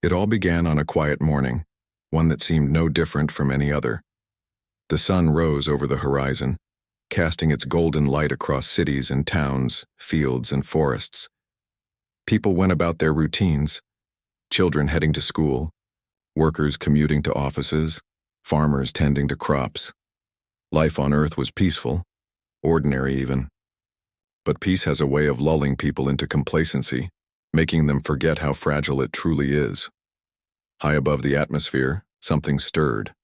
It all began on a quiet morning, one that seemed no different from any other. The sun rose over the horizon, casting its golden light across cities and towns, fields and forests. People went about their routines, children heading to school, workers commuting to offices, farmers tending to crops. Life on Earth was peaceful, ordinary even. But peace has a way of lulling people into complacency, making them forget how fragile it truly is. High above the atmosphere, something stirred.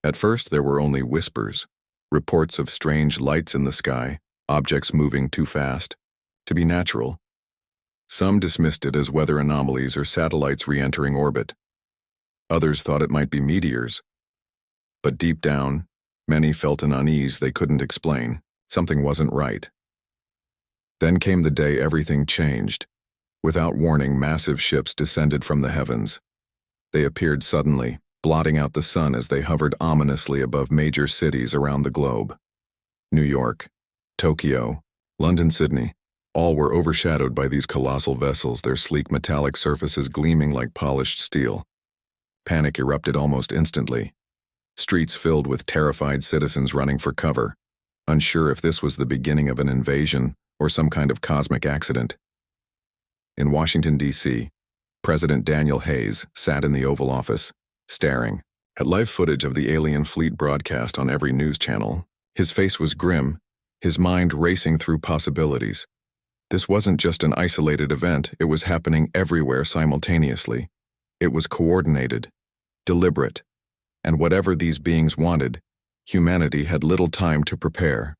At first there were only whispers, reports of strange lights in the sky, objects moving too fast to be natural. Some dismissed it as weather anomalies or satellites re-entering orbit. Others thought it might be meteors. But deep down, many felt an unease they couldn't explain. Something wasn't right. Then came the day everything changed. Without warning, massive ships descended from the heavens. They appeared suddenly, blotting out the sun as they hovered ominously above major cities around the globe. New York, Tokyo, London, Sydney, all were overshadowed by these colossal vessels, their sleek metallic surfaces gleaming like polished steel. Panic erupted almost instantly. Streets filled with terrified citizens running for cover, unsure if this was the beginning of an invasion or some kind of cosmic accident. In Washington, D.C., President Daniel Hayes sat in the Oval Office, staring at live footage of the alien fleet broadcast on every news channel. His face was grim, his mind racing through possibilities. This wasn't just an isolated event, it was happening everywhere simultaneously. It was coordinated, deliberate, and whatever these beings wanted, humanity had little time to prepare.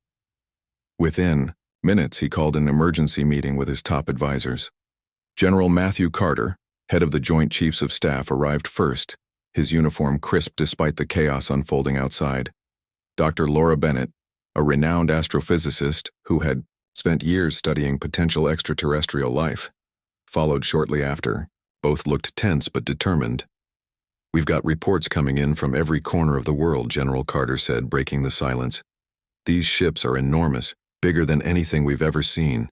Within minutes, he called an emergency meeting with his top advisors. General Matthew Carter, head of the Joint Chiefs of Staff, arrived first, his uniform crisp despite the chaos unfolding outside. Dr. Laura Bennett, a renowned astrophysicist who had spent years studying potential extraterrestrial life, followed shortly after. Both looked tense but determined. "We've got reports coming in from every corner of the world," General Carter said, breaking the silence. "These ships are enormous, bigger than anything we've ever seen.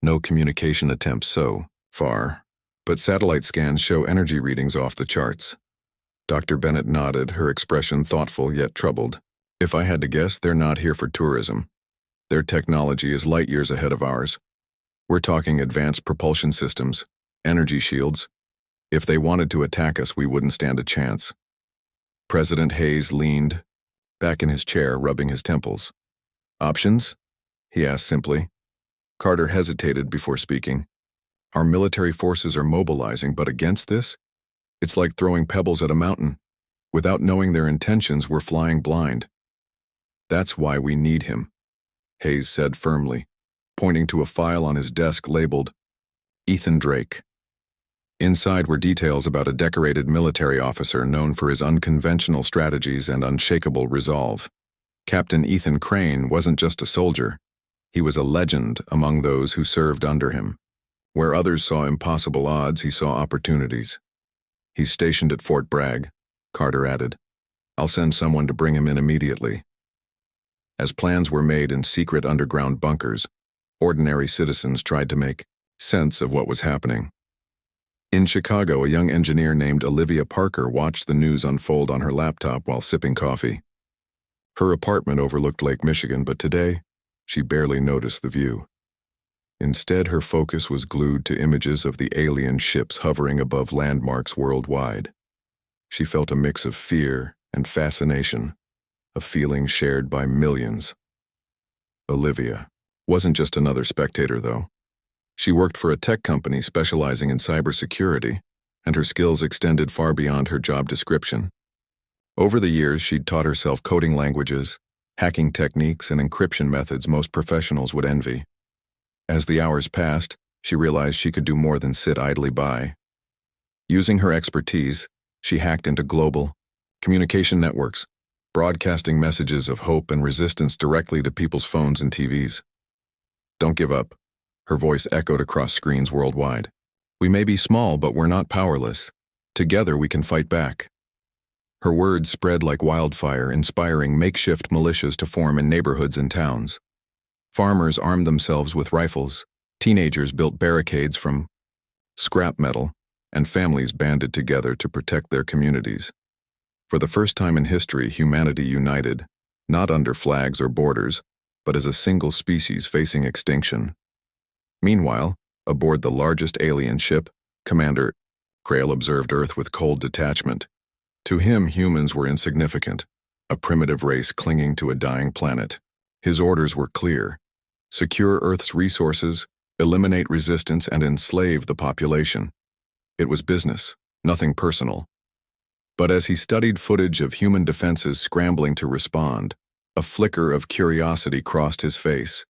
No communication attempts so far, but satellite scans show energy readings off the charts." Dr. Bennett nodded, her expression thoughtful yet troubled. "If I had to guess, they're not here for tourism. Their technology is light years ahead of ours. We're talking advanced propulsion systems, energy shields. If they wanted to attack us, we wouldn't stand a chance." President Hayes leaned back in his chair, rubbing his temples. "Options?" he asked simply. Carter hesitated before speaking. "Our military forces are mobilizing, but against this? It's like throwing pebbles at a mountain. Without knowing their intentions, we're flying blind." "That's why we need him," Hayes said firmly, pointing to a file on his desk labeled Ethan Drake. Inside were details about a decorated military officer known for his unconventional strategies and unshakable resolve. Captain Ethan Crane wasn't just a soldier. He was a legend among those who served under him. Where others saw impossible odds, he saw opportunities. "He's stationed at Fort Bragg," Carter added. "I'll send someone to bring him in immediately." As plans were made in secret underground bunkers, ordinary citizens tried to make sense of what was happening. In Chicago, a young engineer named Olivia Parker watched the news unfold on her laptop while sipping coffee. Her apartment overlooked Lake Michigan, but today, she barely noticed the view. Instead, her focus was glued to images of the alien ships hovering above landmarks worldwide. She felt a mix of fear and fascination, a feeling shared by millions. Olivia wasn't just another spectator, though. She worked for a tech company specializing in cybersecurity, and her skills extended far beyond her job description. Over the years, she'd taught herself coding languages, hacking techniques, and encryption methods most professionals would envy. As the hours passed, she realized she could do more than sit idly by. Using her expertise, she hacked into global communication networks, broadcasting messages of hope and resistance directly to people's phones and TVs. "Don't give up," her voice echoed across screens worldwide. "We may be small, but we're not powerless. Together we can fight back." Her words spread like wildfire, inspiring makeshift militias to form in neighborhoods and towns. Farmers armed themselves with rifles. Teenagers built barricades from scrap metal, and families banded together to protect their communities. For the first time in history, humanity united, not under flags or borders, but as a single species facing extinction. Meanwhile, aboard the largest alien ship, Commander Krail observed Earth with cold detachment. To him, humans were insignificant, a primitive race clinging to a dying planet. His orders were clear: secure Earth's resources, eliminate resistance, and enslave the population. It was business, nothing personal. But as he studied footage of human defenses scrambling to respond, a flicker of curiosity crossed his face.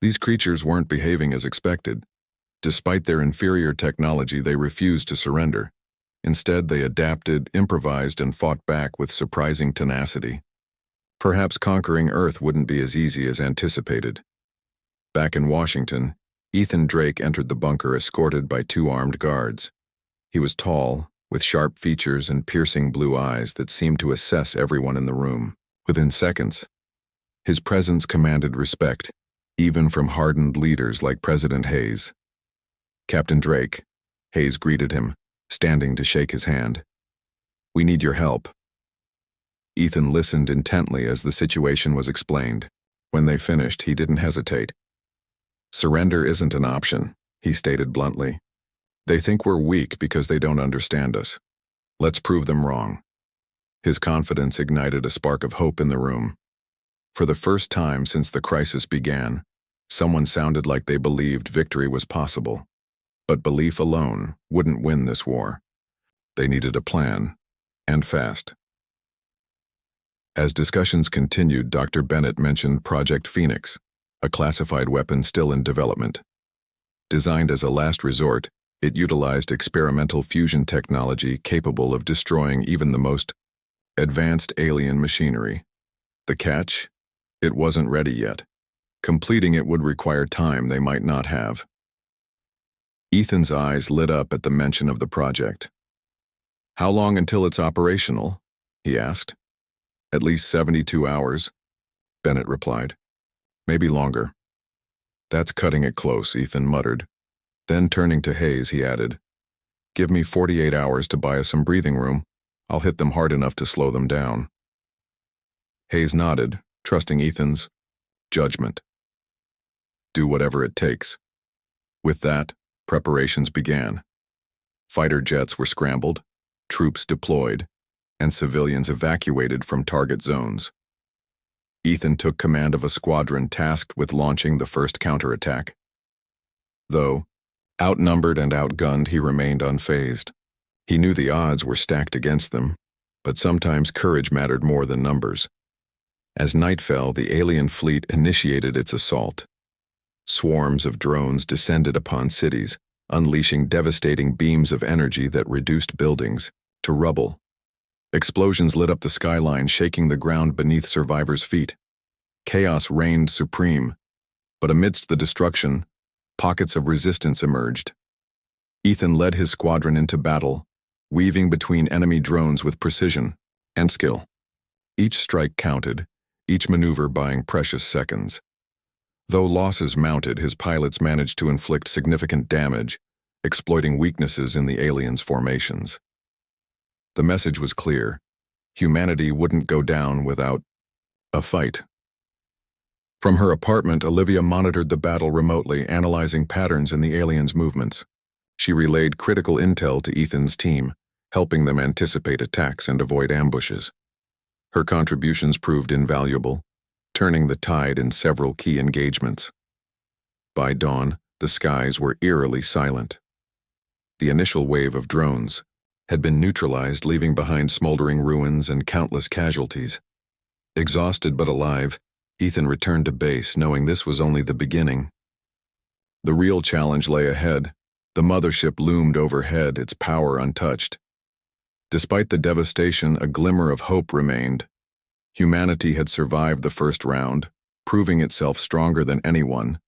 These creatures weren't behaving as expected. Despite their inferior technology, they refused to surrender. Instead, they adapted, improvised, and fought back with surprising tenacity. Perhaps conquering Earth wouldn't be as easy as anticipated. Back in Washington, Ethan Drake entered the bunker escorted by 2 armed guards. He was tall, with sharp features and piercing blue eyes that seemed to assess everyone in the room. Within seconds, his presence commanded respect, even from hardened leaders like President Hayes. "Captain Drake," Hayes greeted him, standing to shake his hand. "We need your help." Ethan listened intently as the situation was explained. When they finished, he didn't hesitate. "Surrender isn't an option," he stated bluntly. "They think we're weak because they don't understand us. Let's prove them wrong." His confidence ignited a spark of hope in the room. For the first time since the crisis began, someone sounded like they believed victory was possible. But belief alone wouldn't win this war. They needed a plan, and fast. As discussions continued, Dr. Bennett mentioned Project Phoenix, a classified weapon still in development. Designed as a last resort, it utilized experimental fusion technology capable of destroying even the most advanced alien machinery. The catch? It wasn't ready yet. Completing it would require time they might not have. Ethan's eyes lit up at the mention of the project. "How long until it's operational?" he asked. "At least 72 hours, Bennett replied. "Maybe longer." "That's cutting it close," Ethan muttered. Then turning to Hayes, he added, "Give me 48 hours to buy us some breathing room. I'll hit them hard enough to slow them down." Hayes nodded, trusting Ethan's judgment. "Do whatever it takes." With that, preparations began. Fighter jets were scrambled, troops deployed, and civilians evacuated from target zones. Ethan took command of a squadron tasked with launching the first counterattack. Though outnumbered and outgunned, he remained unfazed. He knew the odds were stacked against them, but sometimes courage mattered more than numbers. As night fell, the alien fleet initiated its assault. Swarms of drones descended upon cities, unleashing devastating beams of energy that reduced buildings to rubble. Explosions lit up the skyline, shaking the ground beneath survivors' feet. Chaos reigned supreme, but amidst the destruction, pockets of resistance emerged. Ethan led his squadron into battle, weaving between enemy drones with precision and skill. Each strike counted, each maneuver buying precious seconds. Though losses mounted, his pilots managed to inflict significant damage, exploiting weaknesses in the aliens' formations. The message was clear: humanity wouldn't go down without a fight. From her apartment, Olivia monitored the battle remotely, analyzing patterns in the aliens' movements. She relayed critical intel to Ethan's team, helping them anticipate attacks and avoid ambushes. Her contributions proved invaluable, turning the tide in several key engagements. By dawn, the skies were eerily silent. The initial wave of drones had been neutralized, leaving behind smoldering ruins and countless casualties. Exhausted but alive, Ethan returned to base, knowing this was only the beginning. The real challenge lay ahead. The mothership loomed overhead, its power untouched. Despite the devastation, a glimmer of hope remained. Humanity had survived the first round, proving itself stronger than anyone,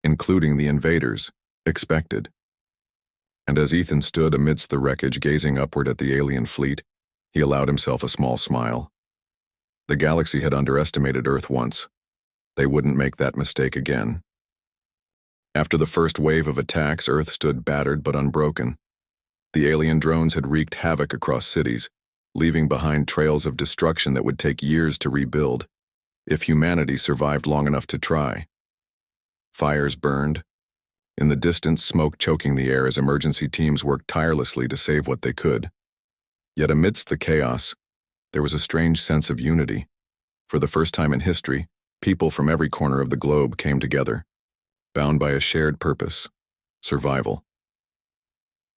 including the invaders, expected. And as Ethan stood amidst the wreckage, gazing upward at the alien fleet, he allowed himself a small smile. The galaxy had underestimated Earth once. They wouldn't make that mistake again. After the first wave of attacks, Earth stood battered but unbroken. The alien drones had wreaked havoc across cities, leaving behind trails of destruction that would take years to rebuild, if humanity survived long enough to try. Fires burned. In the distance, smoke choking the air as emergency teams worked tirelessly to save what they could. Yet amidst the chaos, there was a strange sense of unity. For the first time in history, people from every corner of the globe came together, bound by a shared purpose: survival.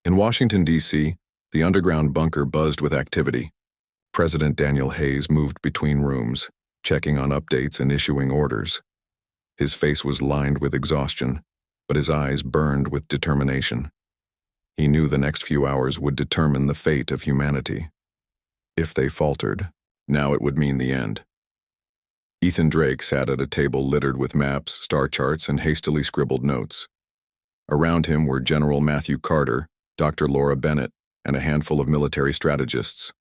In Washington, D.C., the underground bunker buzzed with activity. President Daniel Hayes moved between rooms, checking on updates and issuing orders. His face was lined with exhaustion, but his eyes burned with determination. He knew the next few hours would determine the fate of humanity. If they faltered, now it would mean the end. Ethan Drake sat at a table littered with maps, star charts, and hastily scribbled notes. Around him were General Matthew Carter, Dr. Laura Bennett, and a handful of military strategists.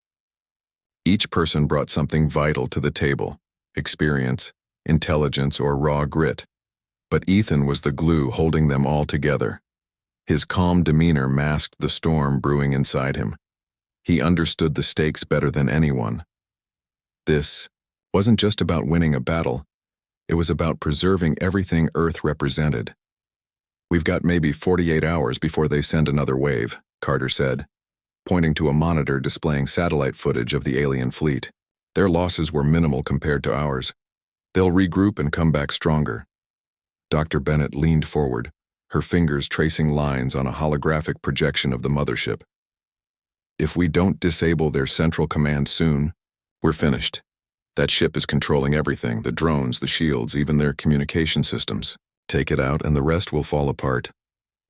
Each person brought something vital to the table: experience, intelligence, or raw grit. But Ethan was the glue holding them all together. His calm demeanor masked the storm brewing inside him. He understood the stakes better than anyone. This wasn't just about winning a battle. It was about preserving everything Earth represented. "We've got maybe 48 hours before they send another wave," Carter said, pointing to a monitor displaying satellite footage of the alien fleet. "Their losses were minimal compared to ours. They'll regroup and come back stronger." Dr. Bennett leaned forward, her fingers tracing lines on a holographic projection of the mothership. "If we don't disable their central command soon, we're finished. That ship is controlling everything: the drones, the shields, even their communication systems. Take it out and the rest will fall apart."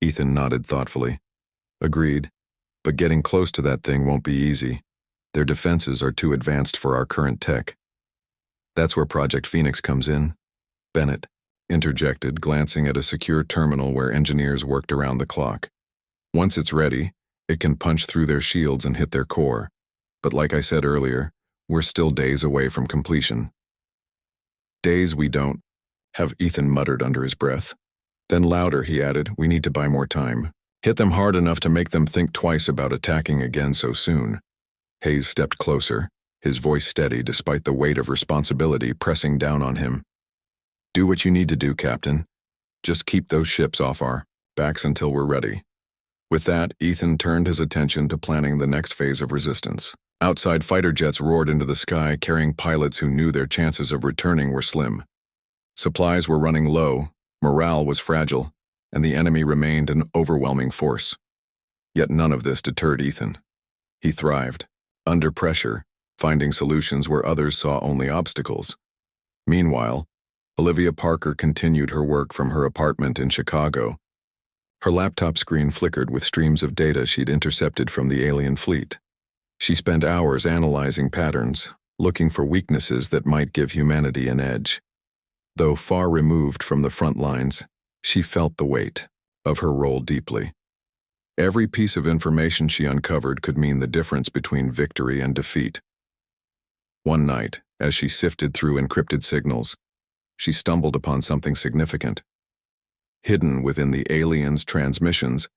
Ethan nodded thoughtfully. "Agreed. But getting close to that thing won't be easy. Their defenses are too advanced for our current tech." "That's where Project Phoenix comes in," Bennett interjected, glancing at a secure terminal where engineers worked around the clock. "Once it's ready, it can punch through their shields and hit their core. But like I said earlier, we're still days away from completion." "Days we don't have," Ethan muttered under his breath. Then louder, he added, "We need to buy more time. Hit them hard enough to make them think twice about attacking again so soon." Hayes stepped closer, his voice steady despite the weight of responsibility pressing down on him. "Do what you need to do, Captain. Just keep those ships off our backs until we're ready." With that, Ethan turned his attention to planning the next phase of resistance. Outside, fighter jets roared into the sky, carrying pilots who knew their chances of returning were slim. Supplies were running low, morale was fragile, and the enemy remained an overwhelming force. Yet none of this deterred Ethan. He thrived, under pressure, finding solutions where others saw only obstacles. Meanwhile, Olivia Parker continued her work from her apartment in Chicago. Her laptop screen flickered with streams of data she'd intercepted from the alien fleet. She spent hours analyzing patterns, looking for weaknesses that might give humanity an edge. Though far removed from the front lines, she felt the weight of her role deeply. Every piece of information she uncovered could mean the difference between victory and defeat. One night, as she sifted through encrypted signals, she stumbled upon something significant. Hidden within the aliens' transmissions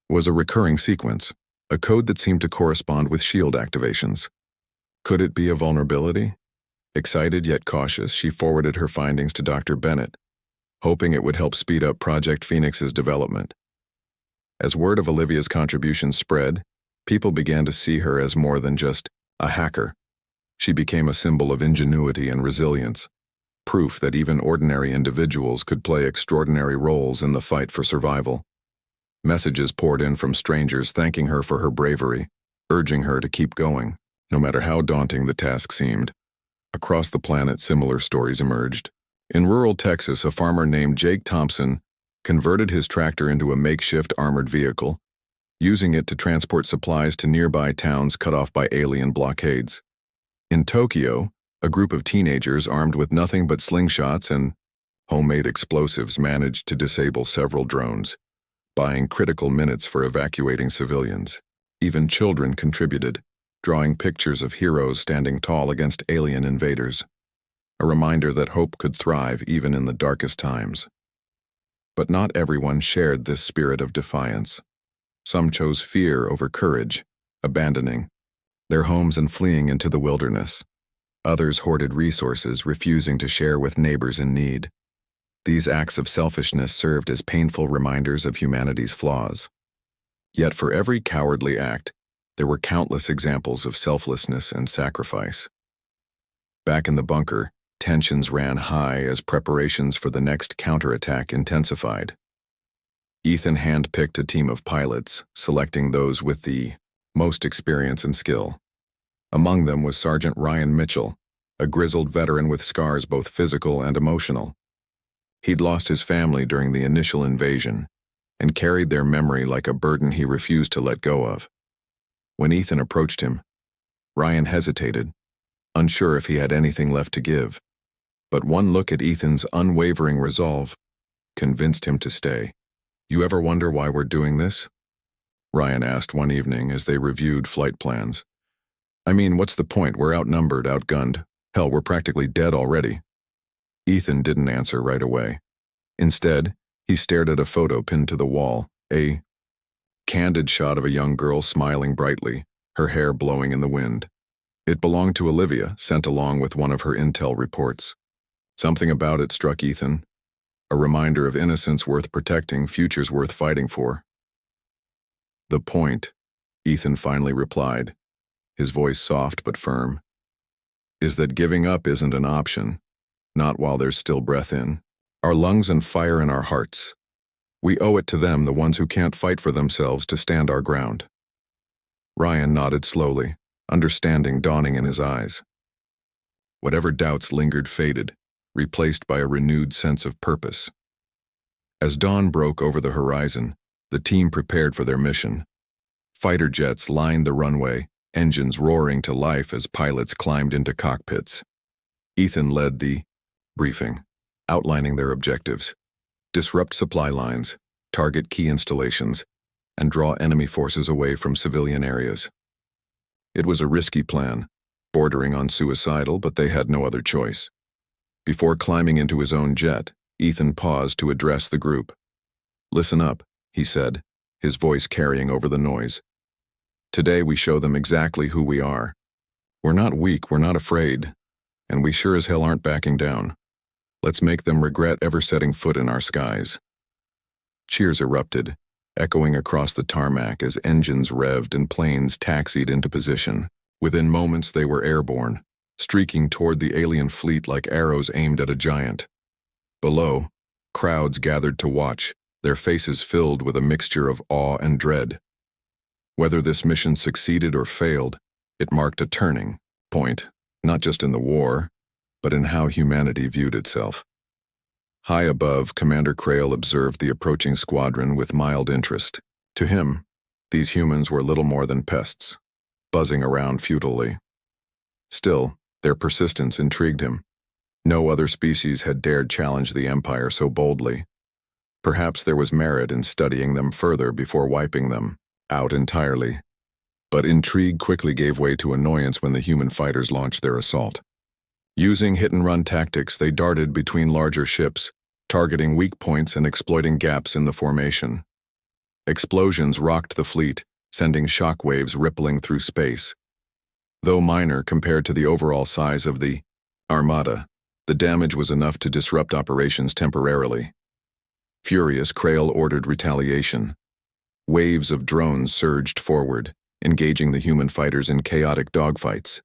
was a recurring sequence, a code that seemed to correspond with shield activations. Could it be a vulnerability? Excited yet cautious, she forwarded her findings to Dr. Bennett, hoping it would help speed up Project Phoenix's development. As word of Olivia's contributions spread, people began to see her as more than just a hacker. She became a symbol of ingenuity and resilience, proof that even ordinary individuals could play extraordinary roles in the fight for survival. Messages poured in from strangers thanking her for her bravery, urging her to keep going, no matter how daunting the task seemed. Across the planet, similar stories emerged. In rural Texas, a farmer named Jake Thompson converted his tractor into a makeshift armored vehicle, using it to transport supplies to nearby towns cut off by alien blockades. In Tokyo, a group of teenagers armed with nothing but slingshots and homemade explosives managed to disable several drones, buying critical minutes for evacuating civilians. Even children contributed, drawing pictures of heroes standing tall against alien invaders, a reminder that hope could thrive even in the darkest times. But not everyone shared this spirit of defiance. Some chose fear over courage, abandoning their homes and fleeing into the wilderness. Others hoarded resources, refusing to share with neighbors in need. These acts of selfishness served as painful reminders of humanity's flaws. Yet for every cowardly act, there were countless examples of selflessness and sacrifice. Back in the bunker, tensions ran high as preparations for the next counterattack intensified. Ethan handpicked a team of pilots, selecting those with the most experience and skill. Among them was Sergeant Ryan Mitchell, a grizzled veteran with scars both physical and emotional. He'd lost his family during the initial invasion and carried their memory like a burden he refused to let go of. When Ethan approached him, Ryan hesitated, unsure if he had anything left to give. But one look at Ethan's unwavering resolve convinced him to stay. "You ever wonder why we're doing this?" Ryan asked one evening as they reviewed flight plans. "I mean, what's the point? We're outnumbered, outgunned. Hell, we're practically dead already." Ethan didn't answer right away. Instead, he stared at a photo pinned to the wall, a candid shot of a young girl smiling brightly, her hair blowing in the wind. It belonged to Olivia, sent along with one of her intel reports. Something about it struck Ethan, a reminder of innocence worth protecting, futures worth fighting for. "The point," Ethan finally replied, his voice soft but firm, "is that giving up isn't an option, not while there's still breath in our lungs and fire in our hearts. We owe it to them, the ones who can't fight for themselves, to stand our ground." Ryan nodded slowly, understanding dawning in his eyes. Whatever doubts lingered faded, replaced by a renewed sense of purpose. As dawn broke over the horizon, the team prepared for their mission. Fighter jets lined the runway, engines roaring to life as pilots climbed into cockpits. Ethan led the briefing, outlining their objectives: disrupt supply lines, target key installations, and draw enemy forces away from civilian areas. It was a risky plan, bordering on suicidal, but they had no other choice. Before climbing into his own jet, Ethan paused to address the group. "Listen up," he said, his voice carrying over the noise. "Today we show them exactly who we are. We're not weak, we're not afraid, and we sure as hell aren't backing down. Let's make them regret ever setting foot in our skies." Cheers erupted, echoing across the tarmac as engines revved and planes taxied into position. Within moments they were airborne, streaking toward the alien fleet like arrows aimed at a giant. Below, crowds gathered to watch, their faces filled with a mixture of awe and dread. Whether this mission succeeded or failed, it marked a turning point, not just in the war, but in how humanity viewed itself. High above, Commander Crail observed the approaching squadron with mild interest. To him, these humans were little more than pests, buzzing around futilely. Still, their persistence intrigued him. No other species had dared challenge the Empire so boldly. Perhaps there was merit in studying them further before wiping them out entirely. But intrigue quickly gave way to annoyance when the human fighters launched their assault. Using hit-and-run tactics, they darted between larger ships, targeting weak points and exploiting gaps in the formation. Explosions rocked the fleet, sending shockwaves rippling through space. Though minor compared to the overall size of the Armada, the damage was enough to disrupt operations temporarily. Furious, Crail ordered retaliation. Waves of drones surged forward, engaging the human fighters in chaotic dogfights.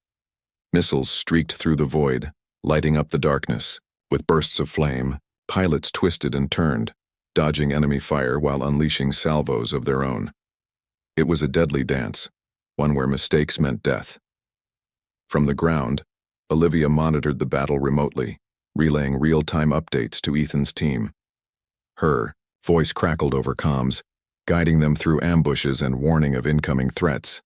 Missiles streaked through the void, lighting up the darkness. With bursts of flame, pilots twisted and turned, dodging enemy fire while unleashing salvos of their own. It was a deadly dance, one where mistakes meant death. From the ground, Olivia monitored the battle remotely, relaying real-time updates to Ethan's team. Her voice crackled over comms, guiding them through ambushes and warning of incoming threats.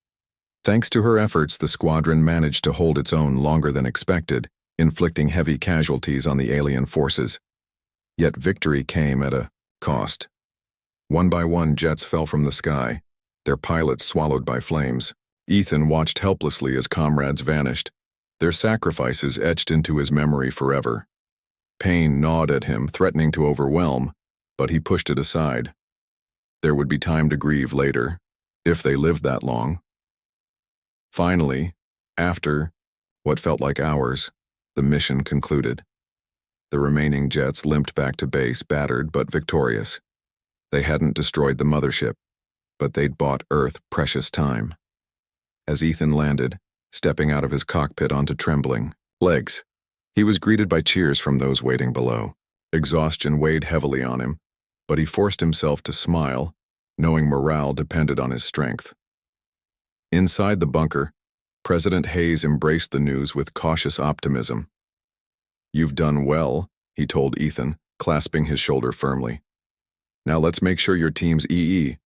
Thanks to her efforts, the squadron managed to hold its own longer than expected, inflicting heavy casualties on the alien forces. Yet victory came at a cost. One by one, jets fell from the sky, their pilots swallowed by flames. Ethan watched helplessly as comrades vanished, their sacrifices etched into his memory forever. Pain gnawed at him, threatening to overwhelm, but he pushed it aside. There would be time to grieve later, if they lived that long. Finally, after what felt like hours, the mission concluded. The remaining jets limped back to base, battered but victorious. They hadn't destroyed the mothership, but they'd bought Earth precious time. As Ethan landed, stepping out of his cockpit onto trembling legs, he was greeted by cheers from those waiting below. Exhaustion weighed heavily on him, but he forced himself to smile, knowing morale depended on his strength. Inside the bunker, President Hayes embraced the news with cautious optimism. "You've done well," he told Ethan, clasping his shoulder firmly. "Now let's make sure your team's EE."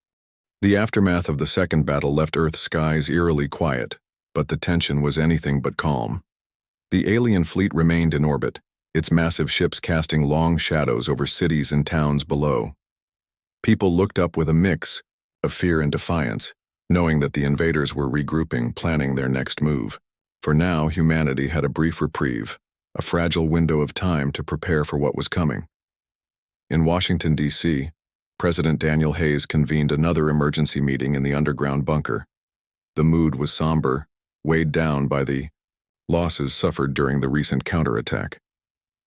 The aftermath of the second battle left Earth's skies eerily quiet, but the tension was anything but calm. The alien fleet remained in orbit, its massive ships casting long shadows over cities and towns below. People looked up with a mix of fear and defiance, knowing that the invaders were regrouping, planning their next move. For now, humanity had a brief reprieve, a fragile window of time to prepare for what was coming. In Washington, D.C., President Daniel Hayes convened another emergency meeting in the underground bunker. The mood was somber, weighed down by the losses suffered during the recent counterattack.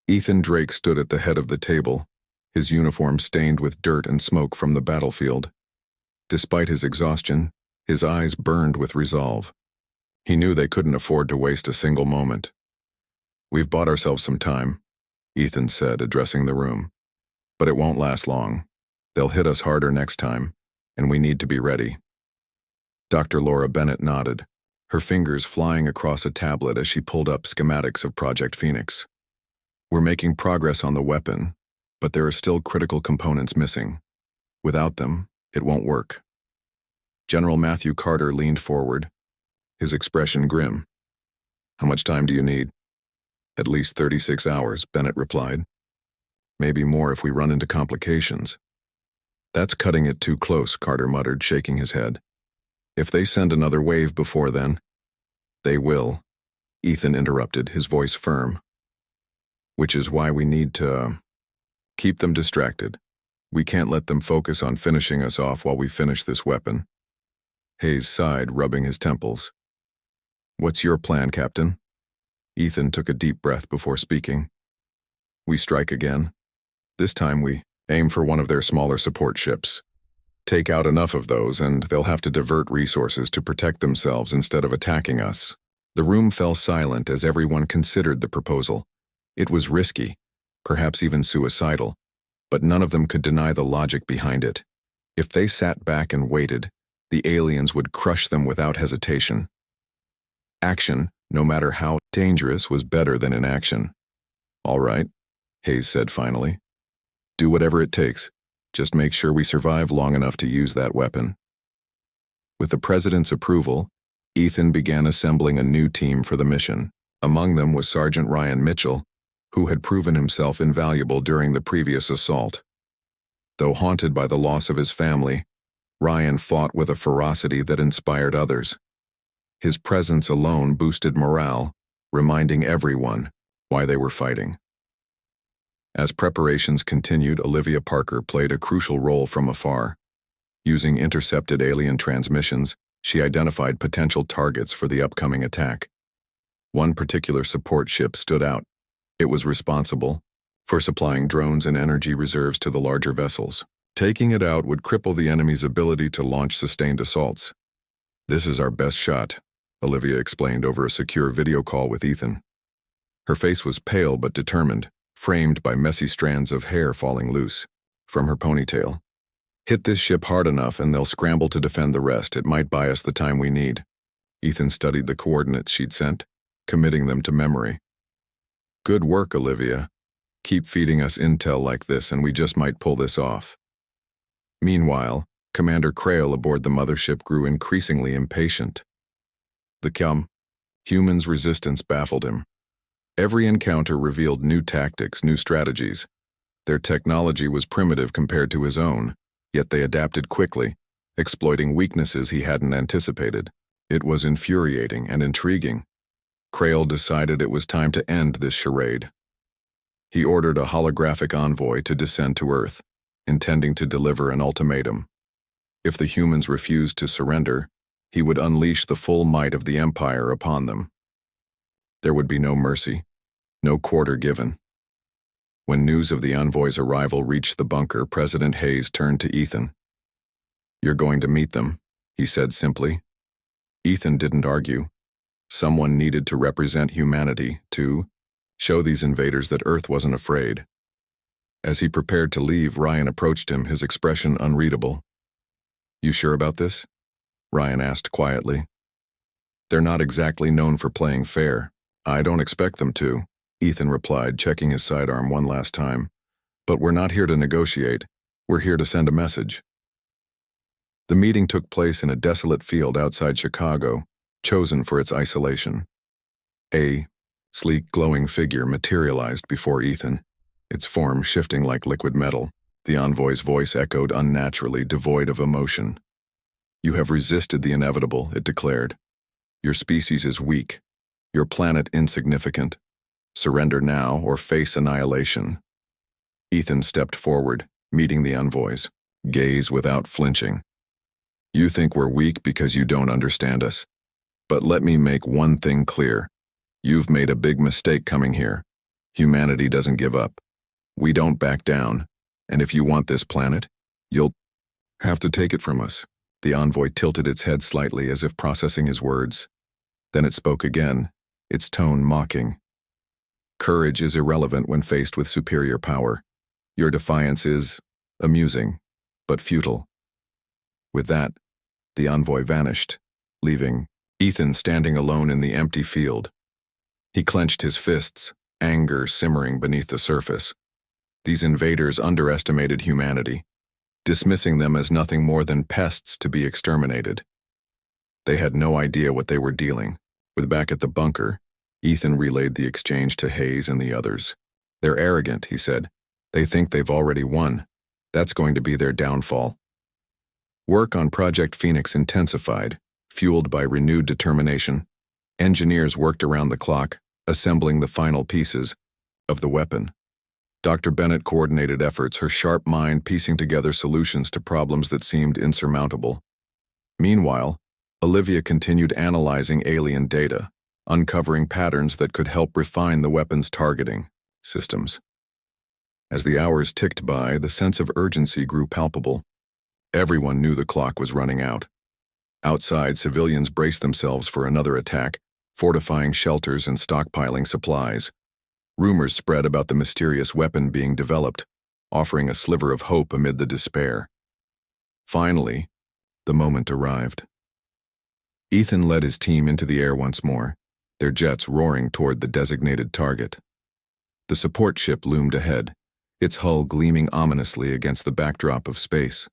Ethan Drake stood at the head of the table, his uniform stained with dirt and smoke from the battlefield. Despite his exhaustion, his eyes burned with resolve. He knew they couldn't afford to waste a single moment. "We've bought ourselves some time," Ethan said, addressing the room. "But it won't last long. They'll hit us harder next time, and we need to be ready." Dr. Laura Bennett nodded, her fingers flying across a tablet as she pulled up schematics of Project Phoenix. "We're making progress on the weapon, but there are still critical components missing. Without them, it won't work." General Matthew Carter leaned forward, his expression grim. "How much time do you need?" "At least 36 hours, Bennett replied. "Maybe more if we run into complications." "That's cutting it too close," Carter muttered, shaking his head. "If they send another wave before then—" "They will," Ethan interrupted, his voice firm. "Which is why we need to keep them distracted. We can't let them focus on finishing us off while we finish this weapon." Hayes sighed, rubbing his temples. "What's your plan, Captain?" Ethan took a deep breath before speaking. "We strike again. This time we aim for one of their smaller support ships. Take out enough of those, and they'll have to divert resources to protect themselves instead of attacking us." The room fell silent as everyone considered the proposal. It was risky, perhaps even suicidal, but none of them could deny the logic behind it. If they sat back and waited, the aliens would crush them without hesitation. Action, no matter how dangerous, was better than inaction. "All right," Hayes said finally. "Do whatever it takes. Just make sure we survive long enough to use that weapon." With the president's approval, Ethan began assembling a new team for the mission. Among them was Sergeant Ryan Mitchell, who had proven himself invaluable during the previous assault. Though haunted by the loss of his family, Ryan fought with a ferocity that inspired others. His presence alone boosted morale, reminding everyone why they were fighting. As preparations continued, Olivia Parker played a crucial role from afar. Using intercepted alien transmissions, she identified potential targets for the upcoming attack. One particular support ship stood out. It was responsible for supplying drones and energy reserves to the larger vessels. Taking it out would cripple the enemy's ability to launch sustained assaults. "This is our best shot," Olivia explained over a secure video call with Ethan. Her face was pale but determined, framed by messy strands of hair falling loose from her ponytail. "Hit this ship hard enough and they'll scramble to defend the rest. It might buy us the time we need." Ethan studied the coordinates she'd sent, committing them to memory. "Good work, Olivia. Keep feeding us intel like this and we just might pull this off." Meanwhile, Commander Crail aboard the mothership grew increasingly impatient. The humans' resistance baffled him. Every encounter revealed new tactics, new strategies. Their technology was primitive compared to his own, yet they adapted quickly, exploiting weaknesses he hadn't anticipated. It was infuriating and intriguing. Crail decided it was time to end this charade. He ordered a holographic envoy to descend to Earth, intending to deliver an ultimatum. If the humans refused to surrender, he would unleash the full might of the Empire upon them. There would be no mercy, no quarter given. When news of the envoy's arrival reached the bunker, President Hayes turned to Ethan. "You're going to meet them," he said simply. Ethan didn't argue. Someone needed to represent humanity, to show these invaders that Earth wasn't afraid. As he prepared to leave, Ryan approached him, his expression unreadable. "You sure about this?" Ryan asked quietly. "They're not exactly known for playing fair." "I don't expect them to," Ethan replied, checking his sidearm one last time. "But we're not here to negotiate. We're here to send a message." The meeting took place in a desolate field outside Chicago, chosen for its isolation. A sleek, glowing figure materialized before Ethan, its form shifting like liquid metal. The envoy's voice echoed unnaturally, devoid of emotion. "You have resisted the inevitable," it declared. "Your species is weak. Your planet insignificant. Surrender now or face annihilation." Ethan stepped forward, meeting the envoy's gaze without flinching. "You think we're weak because you don't understand us. But let me make one thing clear. You've made a big mistake coming here. Humanity doesn't give up. We don't back down. And if you want this planet, you'll have to take it from us." The envoy tilted its head slightly as if processing his words. Then it spoke again, its tone mocking. "Courage is irrelevant when faced with superior power. Your defiance is amusing, but futile." With that, the envoy vanished, leaving Ethan standing alone in the empty field. He clenched his fists, anger simmering beneath the surface. These invaders underestimated humanity, dismissing them as nothing more than pests to be exterminated. They had no idea what they were dealing with. Back at the bunker, Ethan relayed the exchange to Hayes and the others. "They're arrogant," he said. "They think they've already won. That's going to be their downfall." Work on Project Phoenix intensified, fueled by renewed determination. Engineers worked around the clock, assembling the final pieces of the weapon. Dr. Bennett coordinated efforts, her sharp mind piecing together solutions to problems that seemed insurmountable. Meanwhile, Olivia continued analyzing alien data, uncovering patterns that could help refine the weapon's targeting systems. As the hours ticked by, the sense of urgency grew palpable. Everyone knew the clock was running out. Outside, civilians braced themselves for another attack, fortifying shelters and stockpiling supplies. Rumors spread about the mysterious weapon being developed, offering a sliver of hope amid the despair. Finally, the moment arrived. Ethan led his team into the air once more, their jets roaring toward the designated target. The support ship loomed ahead, its hull gleaming ominously against the backdrop of space.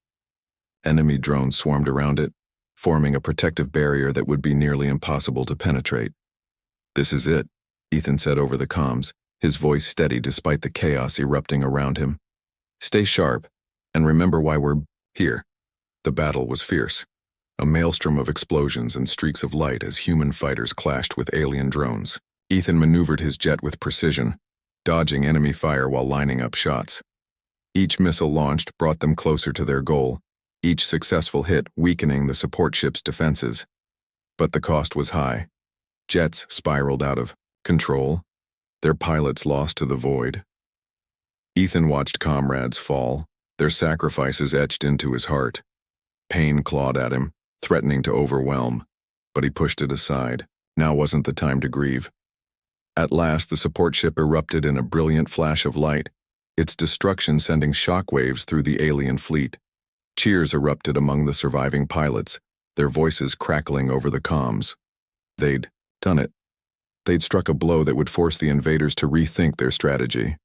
Enemy drones swarmed around it, forming a protective barrier that would be nearly impossible to penetrate. "This is it," Ethan said over the comms, his voice steady despite the chaos erupting around him. "Stay sharp, and remember why we're here." The battle was fierce, a maelstrom of explosions and streaks of light as human fighters clashed with alien drones. Ethan maneuvered his jet with precision, dodging enemy fire while lining up shots. Each missile launched brought them closer to their goal, each successful hit weakening the support ship's defenses. But the cost was high. Jets spiraled out of control, their pilots lost to the void. Ethan watched comrades fall, their sacrifices etched into his heart. Pain clawed at him, threatening to overwhelm, but he pushed it aside. Now wasn't the time to grieve. At last, the support ship erupted in a brilliant flash of light, its destruction sending shockwaves through the alien fleet. Cheers erupted among the surviving pilots, their voices crackling over the comms. They'd done it. They'd struck a blow that would force the invaders to rethink their strategy.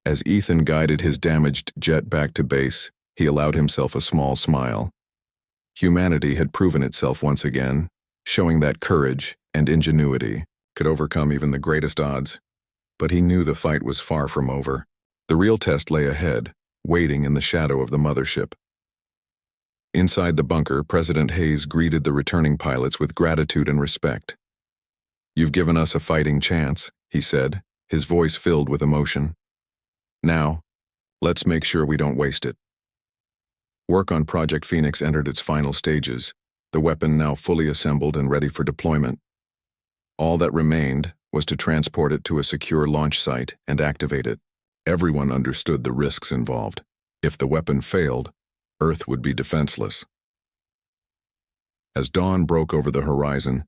As Ethan guided his damaged jet back to base, he allowed himself a small smile. Humanity had proven itself once again, showing that courage and ingenuity could overcome even the greatest odds. But he knew the fight was far from over. The real test lay ahead, waiting in the shadow of the mothership. Inside the bunker, President Hayes greeted the returning pilots with gratitude and respect. "You've given us a fighting chance," he said, his voice filled with emotion. "Now, let's make sure we don't waste it." Work on Project Phoenix entered its final stages, the weapon now fully assembled and ready for deployment. All that remained was to transport it to a secure launch site and activate it. Everyone understood the risks involved. If the weapon failed, Earth would be defenseless. As dawn broke over the horizon,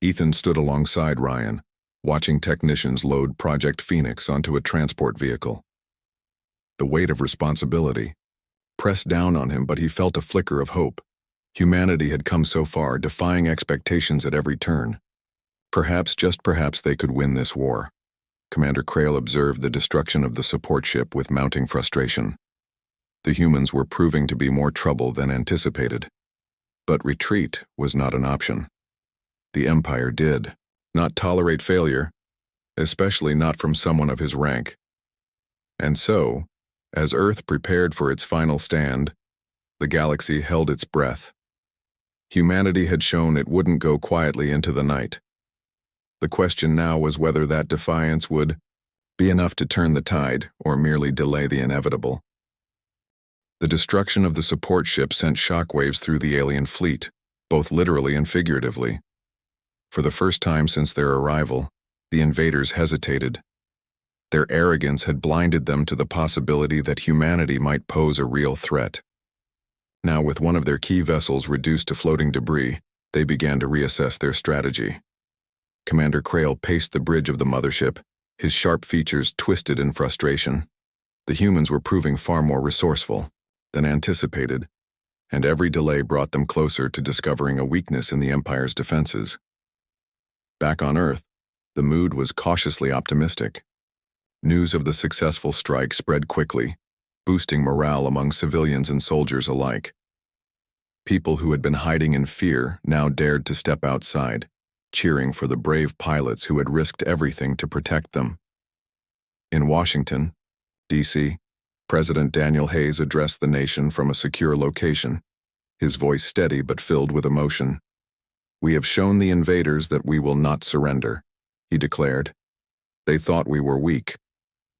Ethan stood alongside Ryan, watching technicians load Project Phoenix onto a transport vehicle. The weight of responsibility pressed down on him, but he felt a flicker of hope. Humanity had come so far, defying expectations at every turn. Perhaps, just perhaps, they could win this war. Commander Krail observed the destruction of the support ship with mounting frustration. The humans were proving to be more trouble than anticipated. But retreat was not an option. The Empire did not tolerate failure, especially not from someone of his rank. And so, as Earth prepared for its final stand, the galaxy held its breath. Humanity had shown it wouldn't go quietly into the night. The question now was whether that defiance would be enough to turn the tide or merely delay the inevitable. The destruction of the support ship sent shockwaves through the alien fleet, both literally and figuratively. For the first time since their arrival, the invaders hesitated. Their arrogance had blinded them to the possibility that humanity might pose a real threat. Now, with one of their key vessels reduced to floating debris, they began to reassess their strategy. Commander Krail paced the bridge of the mothership, his sharp features twisted in frustration. The humans were proving far more resourceful than anticipated, and every delay brought them closer to discovering a weakness in the Empire's defenses. Back on Earth, the mood was cautiously optimistic. News of the successful strike spread quickly, boosting morale among civilians and soldiers alike. People who had been hiding in fear now dared to step outside, cheering for the brave pilots who had risked everything to protect them. In Washington, D.C., President Daniel Hayes addressed the nation from a secure location, his voice steady but filled with emotion. "We have shown the invaders that we will not surrender," he declared. "They thought we were weak,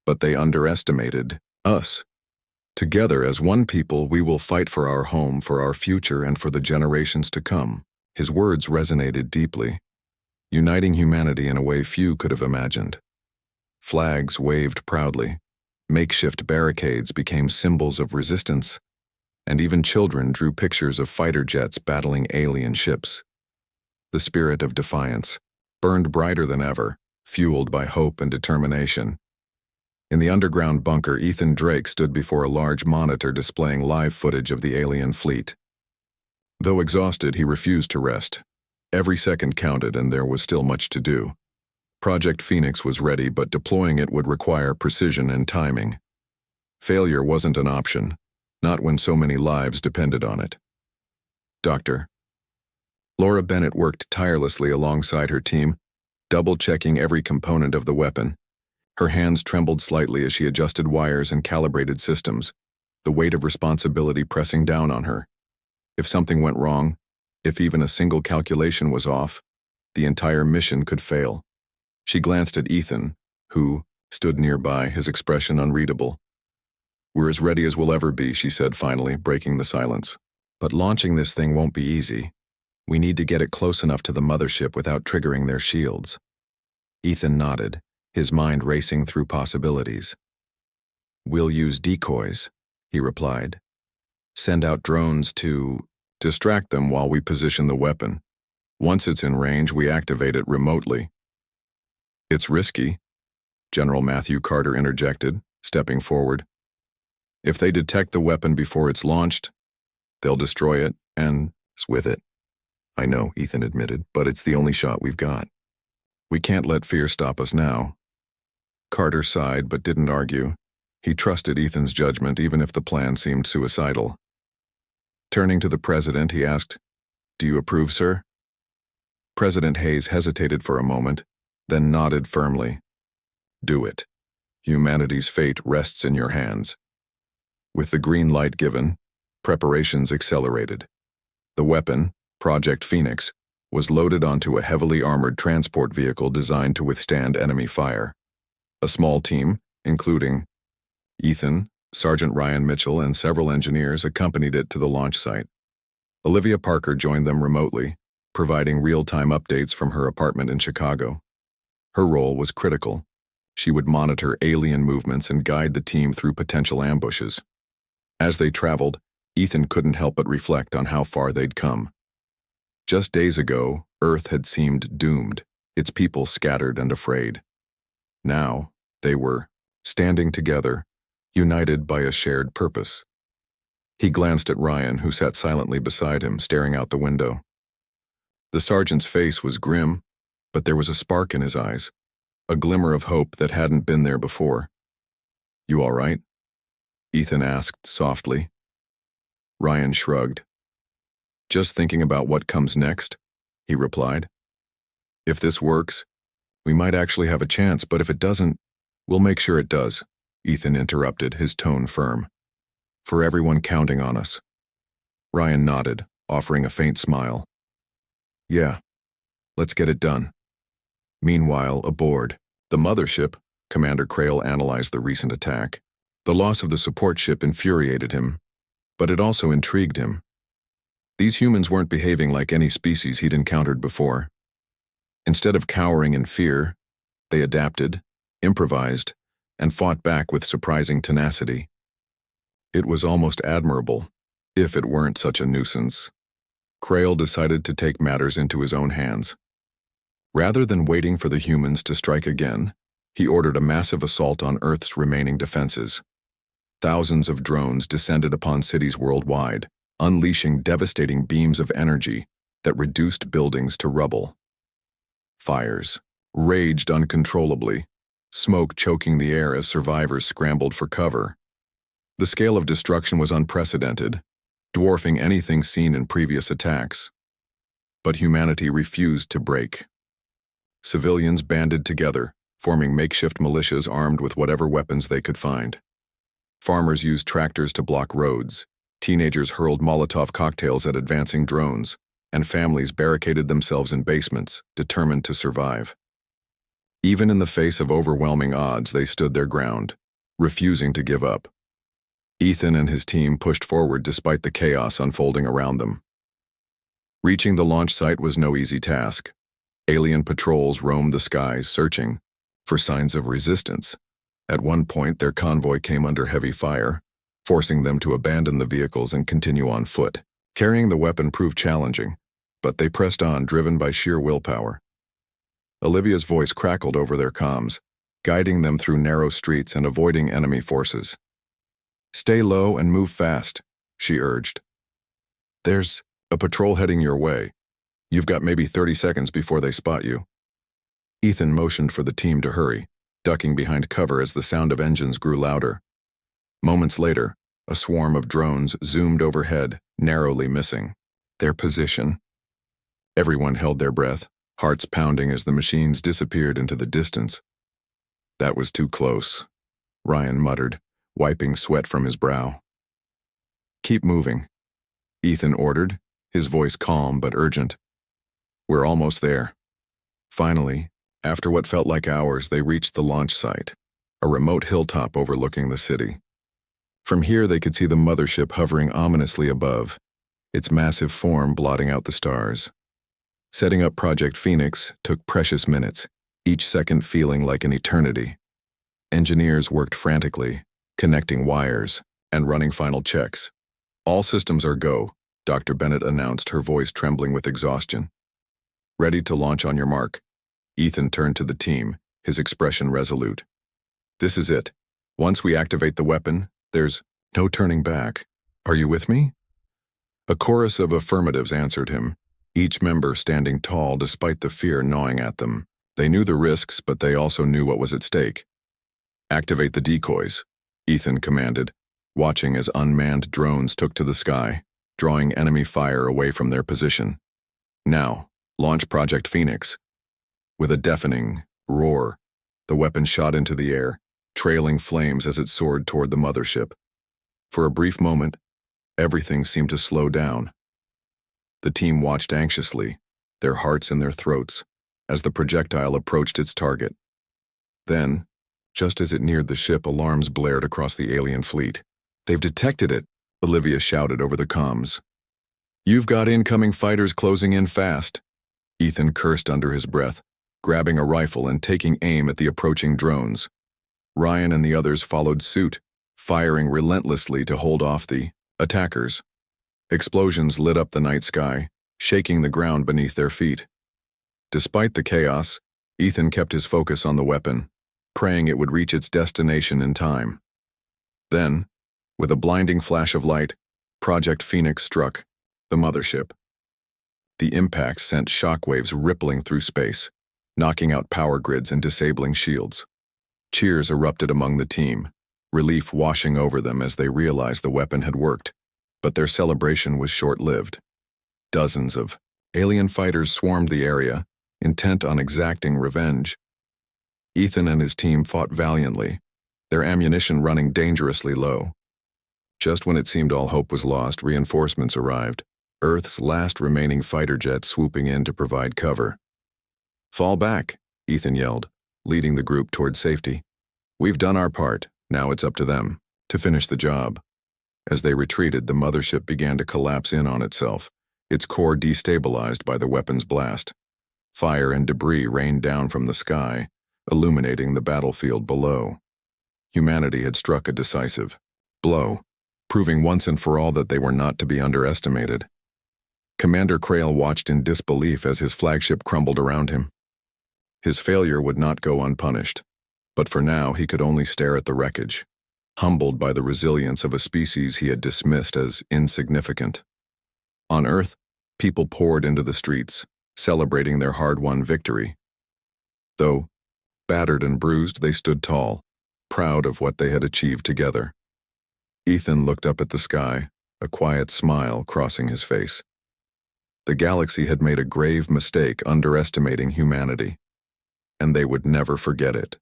but they underestimated us. Together as one people, we will fight for our home, for our future, and for the generations to come." His words resonated deeply, uniting humanity in a way few could have imagined. Flags waved proudly, makeshift barricades became symbols of resistance, and even children drew pictures of fighter jets battling alien ships. The spirit of defiance burned brighter than ever, fueled by hope and determination. In the underground bunker, Ethan Drake stood before a large monitor displaying live footage of the alien fleet. Though exhausted, he refused to rest. Every second counted, and there was still much to do. Project Phoenix was ready, but deploying it would require precision and timing. Failure wasn't an option, not when so many lives depended on it. Dr. Laura Bennett worked tirelessly alongside her team, double-checking every component of the weapon. Her hands trembled slightly as she adjusted wires and calibrated systems, the weight of responsibility pressing down on her. If something went wrong, if even a single calculation was off, the entire mission could fail. She glanced at Ethan, who stood nearby, his expression unreadable. "We're as ready as we'll ever be," she said finally, breaking the silence. "But launching this thing won't be easy. We need to get it close enough to the mothership without triggering their shields." Ethan nodded, his mind racing through possibilities. "We'll use decoys," he replied. "Send out drones to distract them while we position the weapon. Once it's in range, we activate it remotely." "It's risky," General Matthew Carter interjected, stepping forward. "If they detect the weapon before it's launched, they'll destroy it and with it." "I know," Ethan admitted, "but it's the only shot we've got. We can't let fear stop us now." Carter sighed but didn't argue. He trusted Ethan's judgment even if the plan seemed suicidal. Turning to the president, he asked, "Do you approve, sir?" President Hayes hesitated for a moment, then nodded firmly. "Do it. Humanity's fate rests in your hands." With the green light given, preparations accelerated. The weapon, Project Phoenix, was loaded onto a heavily armored transport vehicle designed to withstand enemy fire. A small team, including Ethan, Sergeant Ryan Mitchell and several engineers accompanied it to the launch site. Olivia Parker joined them remotely, providing real-time updates from her apartment in Chicago. Her role was critical. She would monitor alien movements and guide the team through potential ambushes. As they traveled, Ethan couldn't help but reflect on how far they'd come. Just days ago, Earth had seemed doomed, its people scattered and afraid. Now, they were standing together, united by a shared purpose. He glanced at Ryan, who sat silently beside him, staring out the window. The sergeant's face was grim, but there was a spark in his eyes, a glimmer of hope that hadn't been there before. "You all right?" Ethan asked softly. Ryan shrugged. "Just thinking about what comes next," he replied. "If this works, we might actually have a chance, but if it doesn't, we'll make sure it does," Ethan interrupted, his tone firm. "For everyone counting on us." Ryan nodded, offering a faint smile. "Yeah, let's get it done." Meanwhile, aboard the mothership, Commander Crail analyzed the recent attack. The loss of the support ship infuriated him, but it also intrigued him. These humans weren't behaving like any species he'd encountered before. Instead of cowering in fear, they adapted, improvised, and fought back with surprising tenacity. It was almost admirable, if it weren't such a nuisance. Crail decided to take matters into his own hands. Rather than waiting for the humans to strike again, he ordered a massive assault on Earth's remaining defenses. Thousands of drones descended upon cities worldwide, unleashing devastating beams of energy that reduced buildings to rubble. Fires raged uncontrollably, smoke choking the air as survivors scrambled for cover. The scale of destruction was unprecedented, dwarfing anything seen in previous attacks. But humanity refused to break. Civilians banded together, forming makeshift militias armed with whatever weapons they could find. Farmers used tractors to block roads, teenagers hurled Molotov cocktails at advancing drones, and families barricaded themselves in basements, determined to survive. Even in the face of overwhelming odds, they stood their ground, refusing to give up. Ethan and his team pushed forward despite the chaos unfolding around them. Reaching the launch site was no easy task. Alien patrols roamed the skies, searching for signs of resistance. At one point, their convoy came under heavy fire, forcing them to abandon the vehicles and continue on foot. Carrying the weapon proved challenging, but they pressed on, driven by sheer willpower. Olivia's voice crackled over their comms, guiding them through narrow streets and avoiding enemy forces. "Stay low and move fast," she urged. "There's a patrol heading your way. You've got maybe 30 seconds before they spot you." Ethan motioned for the team to hurry, ducking behind cover as the sound of engines grew louder. Moments later, a swarm of drones zoomed overhead, narrowly missing their position. Everyone held their breath, hearts pounding as the machines disappeared into the distance. "That was too close," Ryan muttered, wiping sweat from his brow. "Keep moving," Ethan ordered, his voice calm but urgent. "We're almost there." Finally, after what felt like hours, they reached the launch site, a remote hilltop overlooking the city. From here, they could see the mothership hovering ominously above, its massive form blotting out the stars. Setting up Project Phoenix took precious minutes, each second feeling like an eternity. Engineers worked frantically, connecting wires and running final checks. "All systems are go," Dr. Bennett announced, her voice trembling with exhaustion. "Ready to launch on your mark." Ethan turned to the team, his expression resolute. "This is it. Once we activate the weapon, there's no turning back. Are you with me?" A chorus of affirmatives answered him, each member standing tall despite the fear gnawing at them. They knew the risks, but they also knew what was at stake. "Activate the decoys," Ethan commanded, watching as unmanned drones took to the sky, drawing enemy fire away from their position. "Now, launch Project Phoenix." With a deafening roar, the weapon shot into the air, trailing flames as it soared toward the mothership. For a brief moment, everything seemed to slow down. The team watched anxiously, their hearts in their throats, as the projectile approached its target. Then, Just as it neared the ship, alarms blared across the alien fleet. "They've detected it," Olivia shouted over the comms. "You've got incoming fighters closing in fast." Ethan cursed under his breath, grabbing a rifle and taking aim at the approaching drones. Ryan and the others followed suit, firing relentlessly to hold off the attackers. Explosions lit up the night sky, shaking the ground beneath their feet. Despite the chaos, Ethan kept his focus on the weapon, praying it would reach its destination in time. Then, with a blinding flash of light, Project Phoenix struck the mothership. The impact sent shockwaves rippling through space, knocking out power grids and disabling shields. Cheers erupted among the team, relief washing over them as they realized the weapon had worked, but their celebration was short-lived. Dozens of alien fighters swarmed the area, intent on exacting revenge. Ethan and his team fought valiantly, their ammunition running dangerously low. Just when it seemed all hope was lost, reinforcements arrived, Earth's last remaining fighter jet swooping in to provide cover. "Fall back," Ethan yelled, leading the group toward safety. "We've done our part, now it's up to them to finish the job." As they retreated, the mothership began to collapse in on itself, its core destabilized by the weapon's blast. Fire and debris rained down from the sky, illuminating the battlefield below. Humanity had struck a decisive blow, proving once and for all that they were not to be underestimated. Commander Krail watched in disbelief as his flagship crumbled around him. His failure would not go unpunished, but for now he could only stare at the wreckage, humbled by the resilience of a species he had dismissed as insignificant. On Earth, people poured into the streets, celebrating their hard-won victory. Though battered and bruised, they stood tall, proud of what they had achieved together. Ethan looked up at the sky, a quiet smile crossing his face. The galaxy had made a grave mistake underestimating humanity, and they would never forget it.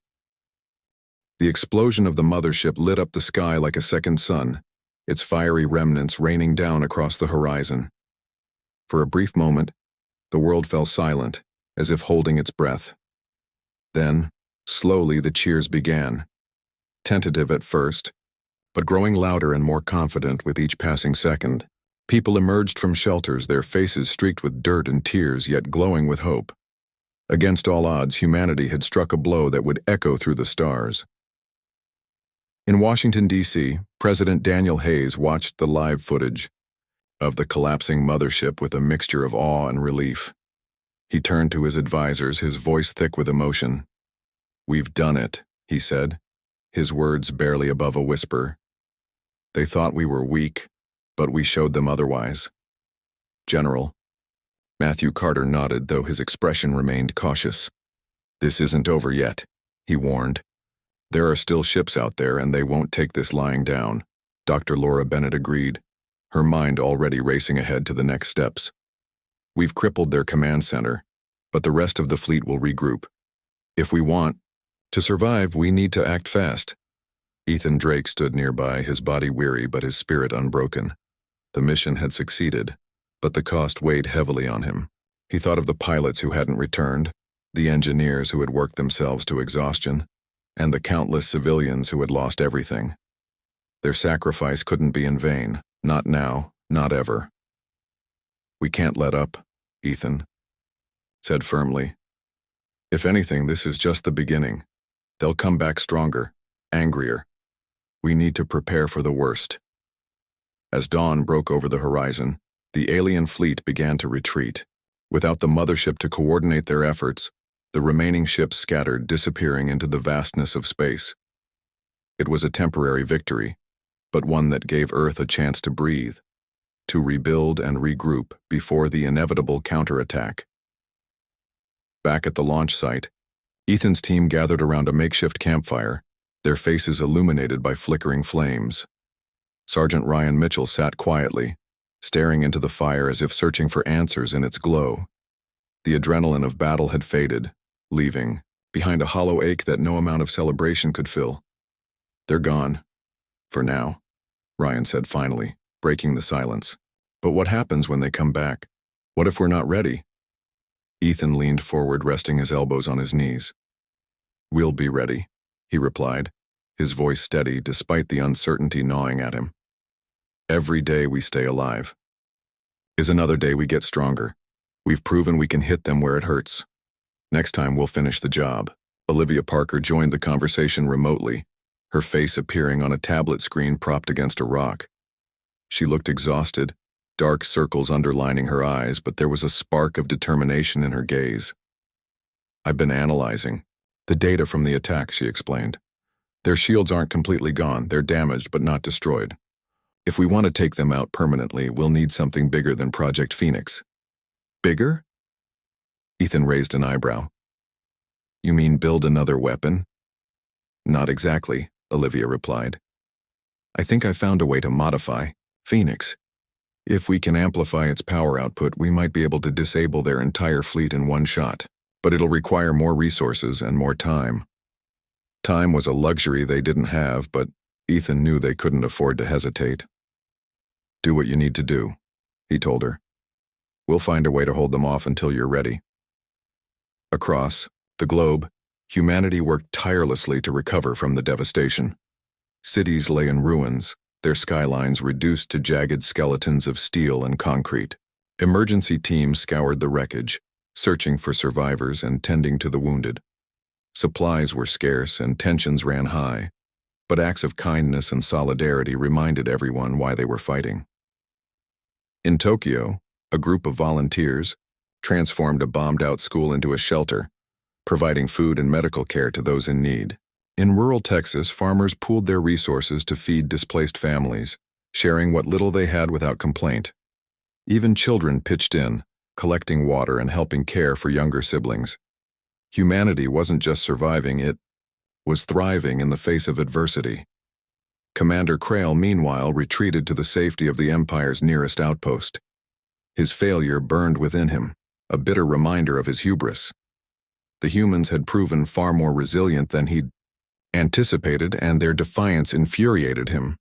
The explosion of the mothership lit up the sky like a second sun, its fiery remnants raining down across the horizon. For a brief moment, the world fell silent, as if holding its breath. Then, slowly the cheers began, tentative at first, but growing louder and more confident with each passing second. People emerged from shelters, their faces streaked with dirt and tears, yet glowing with hope. Against all odds, humanity had struck a blow that would echo through the stars. In Washington, D.C., President Daniel Hayes watched the live footage of the collapsing mothership with a mixture of awe and relief. He turned to his advisors, his voice thick with emotion. "We've done it," he said, his words barely above a whisper. "They thought we were weak, but we showed them otherwise." "General." Matthew Carter nodded, though his expression remained cautious. "This isn't over yet," he warned. "There are still ships out there, and they won't take this lying down." Dr. Laura Bennett agreed, her mind already racing ahead to the next steps. "We've crippled their command center, but the rest of the fleet will regroup. If we want to survive, we need to act fast." Ethan Drake stood nearby, his body weary but his spirit unbroken. The mission had succeeded, but the cost weighed heavily on him. He thought of the pilots who hadn't returned, the engineers who had worked themselves to exhaustion, and the countless civilians who had lost everything. Their sacrifice couldn't be in vain, not now, not ever. "We can't let up," Ethan said firmly. "If anything, this is just the beginning. They'll come back stronger, angrier. We need to prepare for the worst." As dawn broke over the horizon, the alien fleet began to retreat. Without the mothership to coordinate their efforts, the remaining ships scattered, disappearing into the vastness of space. It was a temporary victory, but one that gave Earth a chance to breathe, to rebuild and regroup before the inevitable counterattack. Back at the launch site, Ethan's team gathered around a makeshift campfire, their faces illuminated by flickering flames. Sergeant Ryan Mitchell sat quietly, staring into the fire as if searching for answers in its glow. The adrenaline of battle had faded, leaving behind a hollow ache that no amount of celebration could fill. "They're gone. For now," Ryan said finally, breaking the silence. "But what happens when they come back? What if we're not ready?" Ethan leaned forward, resting his elbows on his knees. "We'll be ready," he replied, his voice steady despite the uncertainty gnawing at him. Every day we stay alive is another day we get stronger. We've proven we can hit them where it hurts. Next time we'll finish the job. Olivia Parker joined the conversation remotely, her face appearing on a tablet screen propped against a rock. She looked exhausted, dark circles underlining her eyes, but there was a spark of determination in her gaze. I've been analyzing the data from the attack, she explained. Their shields aren't completely gone, they're damaged but not destroyed. If we want to take them out permanently, we'll need something bigger than Project Phoenix. Bigger? Ethan raised an eyebrow. You mean build another weapon? Not exactly, Olivia replied. I think I found a way to modify Phoenix. If we can amplify its power output, we might be able to disable their entire fleet in one shot, but it'll require more resources and more time. Time was a luxury they didn't have, but Ethan knew they couldn't afford to hesitate. Do what you need to do, he told her. We'll find a way to hold them off until you're ready. Across the globe, humanity worked tirelessly to recover from the devastation. Cities lay in ruins, their skylines reduced to jagged skeletons of steel and concrete. Emergency teams scoured the wreckage, searching for survivors and tending to the wounded. Supplies were scarce and tensions ran high, but acts of kindness and solidarity reminded everyone why they were fighting. In Tokyo, a group of volunteers transformed a bombed-out school into a shelter, providing food and medical care to those in need. In rural Texas, farmers pooled their resources to feed displaced families, sharing what little they had without complaint. Even children pitched in, collecting water and helping care for younger siblings. Humanity wasn't just surviving, it was thriving in the face of adversity. Commander Krail, meanwhile, retreated to the safety of the Empire's nearest outpost. His failure burned within him, a bitter reminder of his hubris. The humans had proven far more resilient than he'd anticipated, and their defiance infuriated him.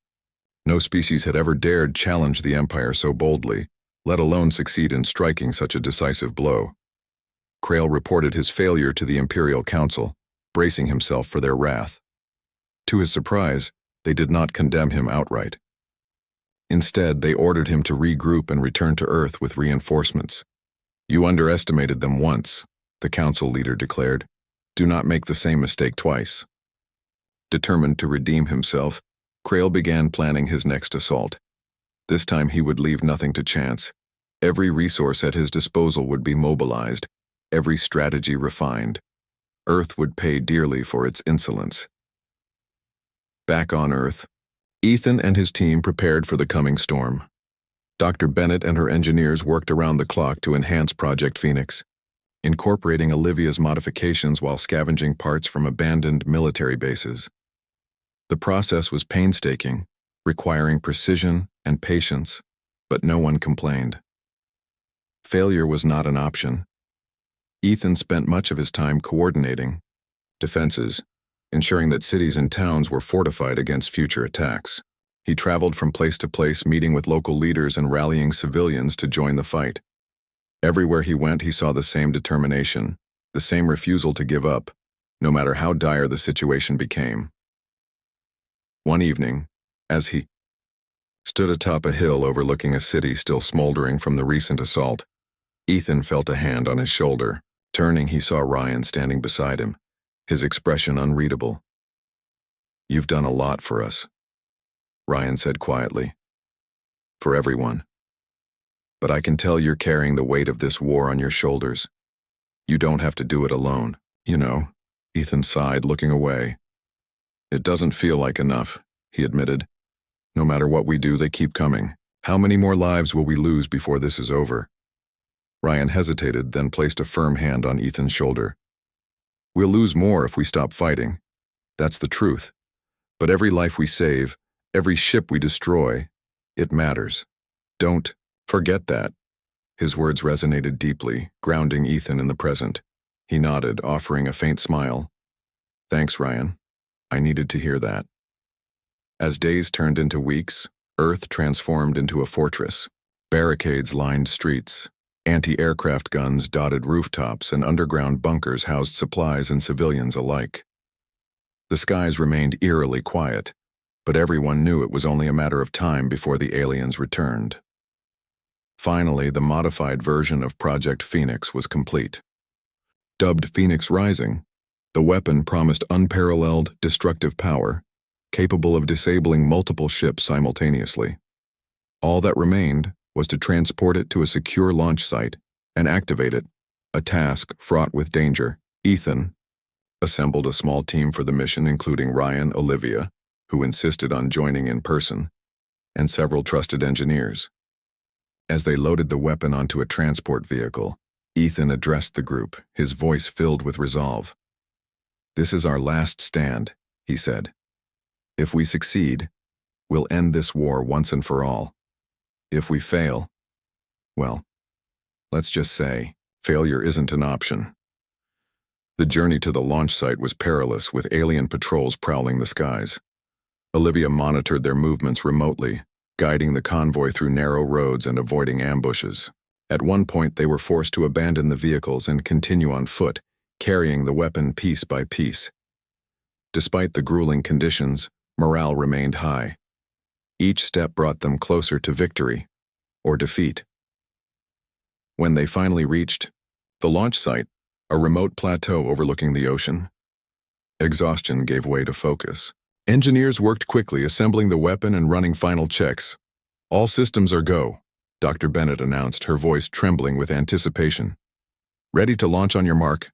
No species had ever dared challenge the Empire so boldly, let alone succeed in striking such a decisive blow. Krail reported his failure to the Imperial Council, bracing himself for their wrath. To his surprise, they did not condemn him outright. Instead, they ordered him to regroup and return to Earth with reinforcements. You underestimated them once, the council leader declared. Do not make the same mistake twice. Determined to redeem himself, Krail began planning his next assault. This time he would leave nothing to chance. Every resource at his disposal would be mobilized, every strategy refined. Earth would pay dearly for its insolence. Back on Earth, Ethan and his team prepared for the coming storm. Dr. Bennett and her engineers worked around the clock to enhance Project Phoenix, incorporating Olivia's modifications while scavenging parts from abandoned military bases. The process was painstaking, requiring precision and patience, but no one complained. Failure was not an option. Ethan spent much of his time coordinating defenses, ensuring that cities and towns were fortified against future attacks. He traveled from place to place, meeting with local leaders and rallying civilians to join the fight. Everywhere he went, he saw the same determination, the same refusal to give up, no matter how dire the situation became. One evening, as he stood atop a hill overlooking a city still smoldering from the recent assault, Ethan felt a hand on his shoulder. Turning, he saw Ryan standing beside him, his expression unreadable. You've done a lot for us, Ryan said quietly. For everyone. But I can tell you're carrying the weight of this war on your shoulders. You don't have to do it alone. You know, Ethan sighed, looking away. It doesn't feel like enough, he admitted. No matter what we do, they keep coming. How many more lives will we lose before this is over? Ryan hesitated, then placed a firm hand on Ethan's shoulder. We'll lose more if we stop fighting. That's the truth. But every life we save, every ship we destroy, it matters. Don't forget that. His words resonated deeply, grounding Ethan in the present. He nodded, offering a faint smile. Thanks, Ryan. I needed to hear that. As days turned into weeks, Earth transformed into a fortress. Barricades lined streets. Anti-aircraft guns dotted rooftops, and underground bunkers housed supplies and civilians alike. The skies remained eerily quiet, but everyone knew it was only a matter of time before the aliens returned. Finally, the modified version of Project Phoenix was complete. Dubbed Phoenix Rising, the weapon promised unparalleled destructive power, capable of disabling multiple ships simultaneously. All that remained was to transport it to a secure launch site and activate it, a task fraught with danger. Ethan assembled a small team for the mission, including Ryan, Olivia, who insisted on joining in person, and several trusted engineers. As they loaded the weapon onto a transport vehicle, Ethan addressed the group, his voice filled with resolve. "This is our last stand," he said. "If we succeed, we'll end this war once and for all. If we fail, well, let's just say, failure isn't an option." The journey to the launch site was perilous, with alien patrols prowling the skies. Olivia monitored their movements remotely, guiding the convoy through narrow roads and avoiding ambushes. At one point, they were forced to abandon the vehicles and continue on foot, carrying the weapon piece by piece. Despite the grueling conditions, morale remained high. Each step brought them closer to victory or defeat. When they finally reached the launch site, a remote plateau overlooking the ocean, exhaustion gave way to focus. Engineers worked quickly, assembling the weapon and running final checks. "All systems are go," Dr. Bennett announced, her voice trembling with anticipation. "Ready to launch on your mark."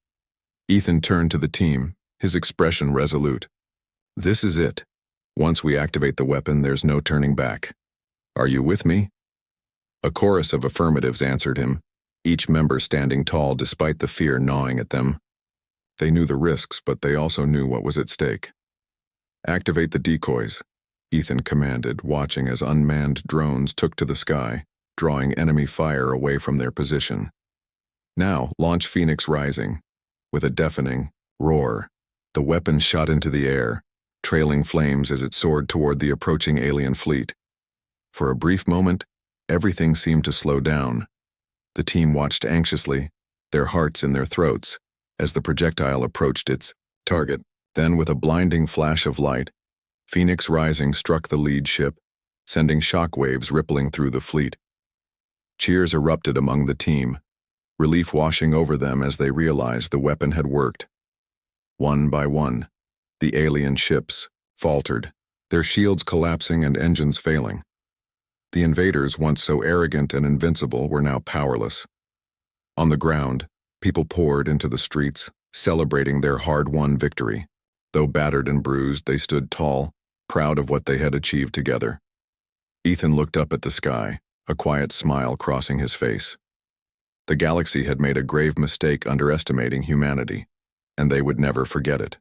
Ethan turned to the team, his expression resolute. "This is it. Once we activate the weapon, there's no turning back. Are you with me?" A chorus of affirmatives answered him, each member standing tall despite the fear gnawing at them. They knew the risks, but they also knew what was at stake. "Activate the decoys," Ethan commanded, watching as unmanned drones took to the sky, drawing enemy fire away from their position. "Now, launch Phoenix Rising." With a deafening roar, the weapon shot into the air, trailing flames as it soared toward the approaching alien fleet. For a brief moment, everything seemed to slow down. The team watched anxiously, their hearts in their throats, as the projectile approached its target. Then, with a blinding flash of light, Phoenix Rising struck the lead ship, sending shockwaves rippling through the fleet. Cheers erupted among the team, relief washing over them as they realized the weapon had worked. One by one, the alien ships faltered, their shields collapsing and engines failing. The invaders, once so arrogant and invincible, were now powerless. On the ground, people poured into the streets, celebrating their hard-won victory. Though battered and bruised, they stood tall, proud of what they had achieved together. Ethan looked up at the sky, a quiet smile crossing his face. The galaxy had made a grave mistake underestimating humanity, and they would never forget it.